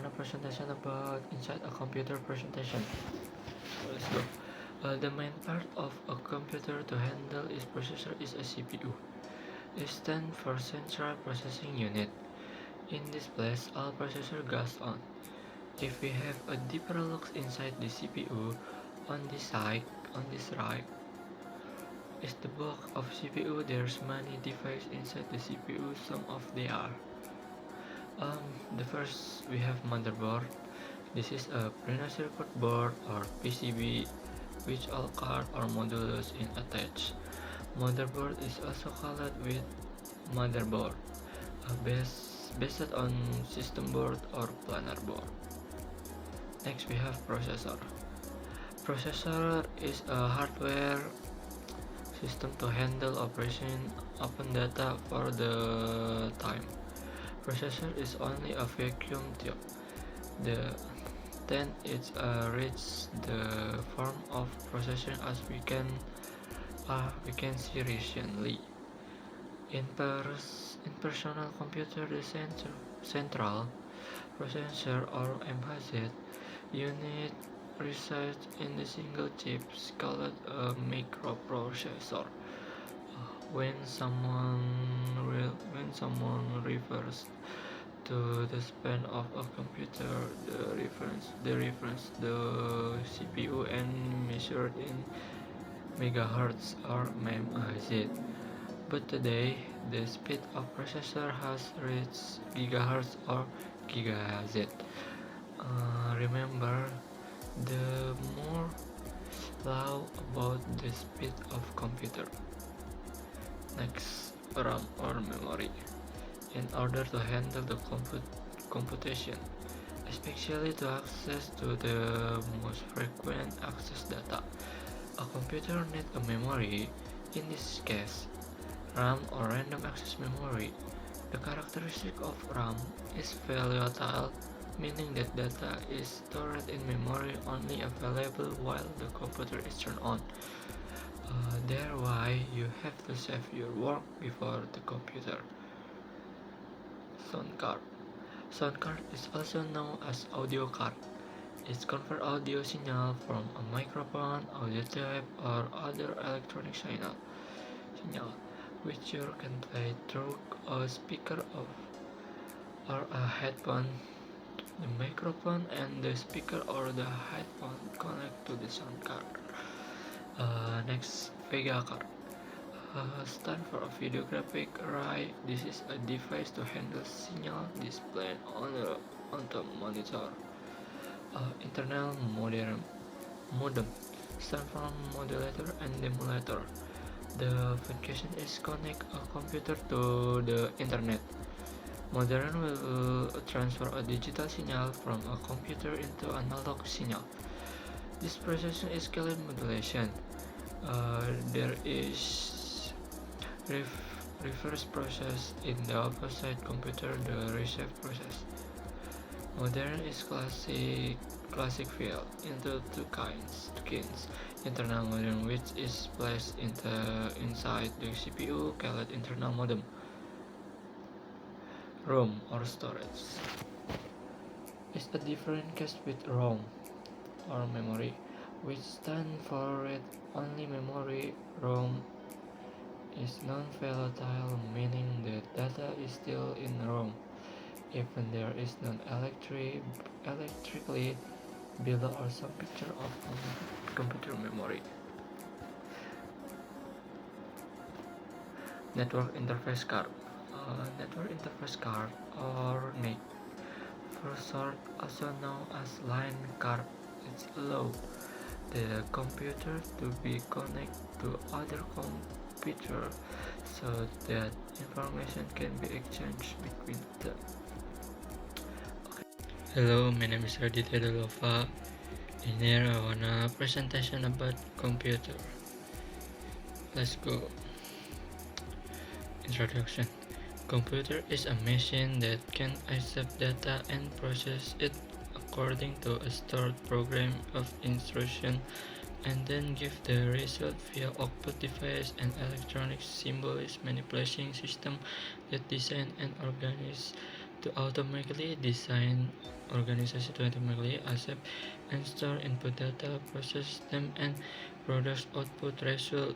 on a presentation about inside a computer presentation. Let's go. The main part of a computer to handle its processor is a CPU. It stands for Central Processing Unit. In this place, all processor goes on. If we have a deeper look inside the CPU, on this right, is the box of CPU. There's many devices inside the CPU. Some of they are. The first we have motherboard. This is a printed circuit board or PCB, which all card or modules in attached. Motherboard is also called with motherboard, based on system board or planar board. Next we have processor. Processor is a hardware system to handle operation open data for the time. Processor is only a vacuum tube. Then it's reach the form of processor as we can see recently. In personal computer, the central processor or MHZ unit resides in the single chip called a microprocessor. When someone refers to the span of a computer, the CPU and measured in megahertz or MHz. But today, the speed of processor has reached gigahertz or gigahertz. Remember, the more law about the speed of computer. Next, RAM or memory. In order to handle the computation, especially to access to the most frequent access data, a computer needs a memory. In this case, RAM or random access memory. The characteristic of RAM is volatile, meaning that data is stored in memory only available while the computer is turned on. Thereby, you have to save your work before the computer. Sound card. Sound card is also known as audio card. It converts audio signal from a microphone, audio tape, or other electronic signal, which you can play through a speaker or a headphone. The microphone and the speaker or the headphone connect to the sound card. Next, VGA card. Stand for a video graphic array. This is a device to handle signal displayed on the monitor. Internal modem. Stand for modulator and demulator. The function is connect a computer to the internet. Modem will transfer a digital signal from a computer into analog signal. This process is called modulation. There is reverse process in the opposite computer, the receive process. Modern is classified into two kinds. Internal modem, which is placed inside the CPU, called internal modem. ROM or storage is a different case with ROM or memory, which stands for read-only memory. ROM is non-volatile, meaning the data is still in ROM, even there is no electrically below or some picture of computer memory. Network interface card. Network interface card or NIC, for short, also known as line card. It allows the computer to be connected to other computer so that information can be exchanged between them. Hello, my name is Raditya Dolova. In here I wanna presentation about computer. Let's go. Introduction. Computer is a machine that can accept data and process it according to a stored program of instruction and then give the result via output device and electronic symbolic manipulation system that design and organize To automatically design organization to automatically accept and store input data, process them, and produce output result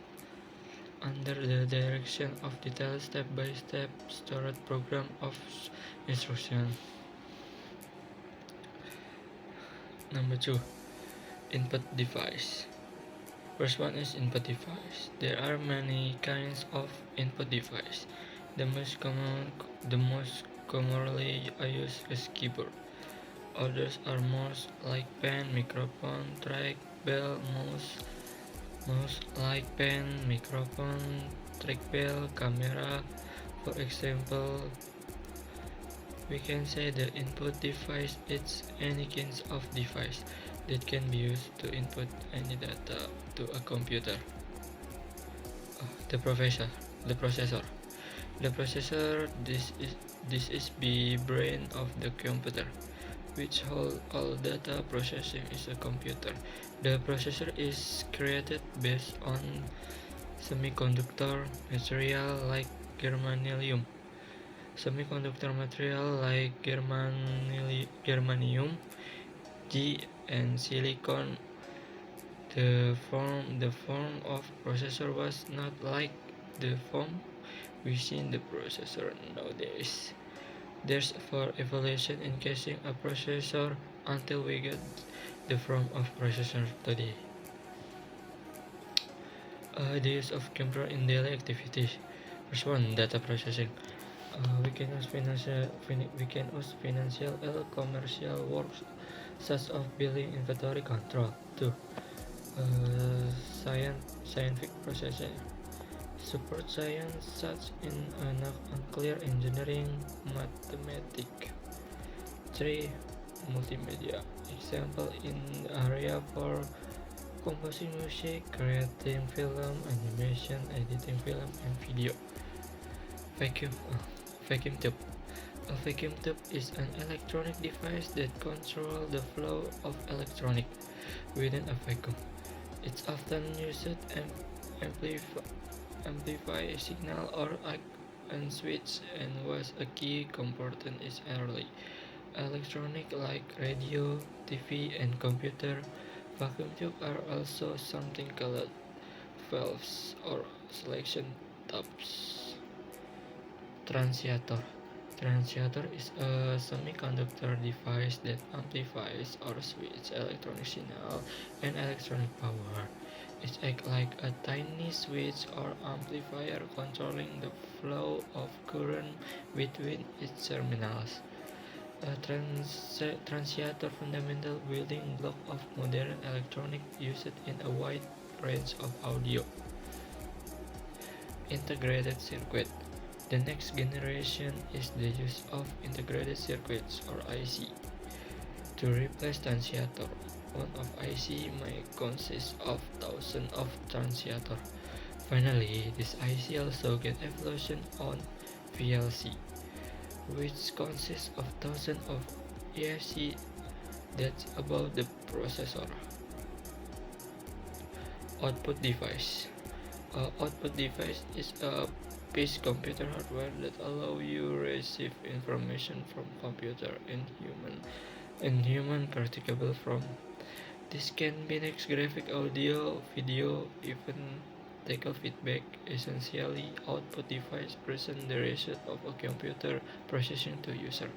under the direction of detailed step-by-step stored program of instruction. Number 2. Input device. First one is input device. There are many kinds of input device. The most commonly used is keyboard. Others are most like pen, microphone, trackball, mouse like pen, microphone, trackball, camera. For example, we can say the input device is any kind of device that can be used to input any data to a computer. The processor. The processor. This is the brain of the computer, which hold all data processing is a computer. The processor is created based on semiconductor material like germanium. Semiconductor material like germanium, G, and silicon. The form of processor was not like the form we see in the processor nowadays. There's for evaluation in casing a processor until we get the form of processor today. The use of computer in daily activities. First one, data processing. We can use financial or commercial works such as billing, inventory control. 2. Scientific processing. Support science such in nuclear engineering, mathematics. 3. Multimedia. Example in the area for composing music, creating film, animation, editing film and video. Vacuum tube. A vacuum tube is an electronic device that controls the flow of electronic within a vacuum. It's often used to amplify signal or act on switch and was a key component in early electronic like radio, TV, and computer. Vacuum tubes are also something called valves or selection tubes. Transistor. Transistor is a semiconductor device that amplifies or switches electronic signal and electronic power. It acts like a tiny switch or amplifier controlling the flow of current between its terminals. A transistor fundamental building block of modern electronics used in a wide range of audio. Integrated circuit. The next generation is the use of integrated circuits or IC to replace transistor. One of IC may consist of thousands of transistors. Finally, this IC also get evolution on PLC, which consists of thousands of ESC that's above the processor. Output device. Output device is a piece computer hardware that allow you receive information from computer and human particle from. This can be next graphic, audio, video, even tactile feedback. Essentially, output device present the result of a computer processing to user.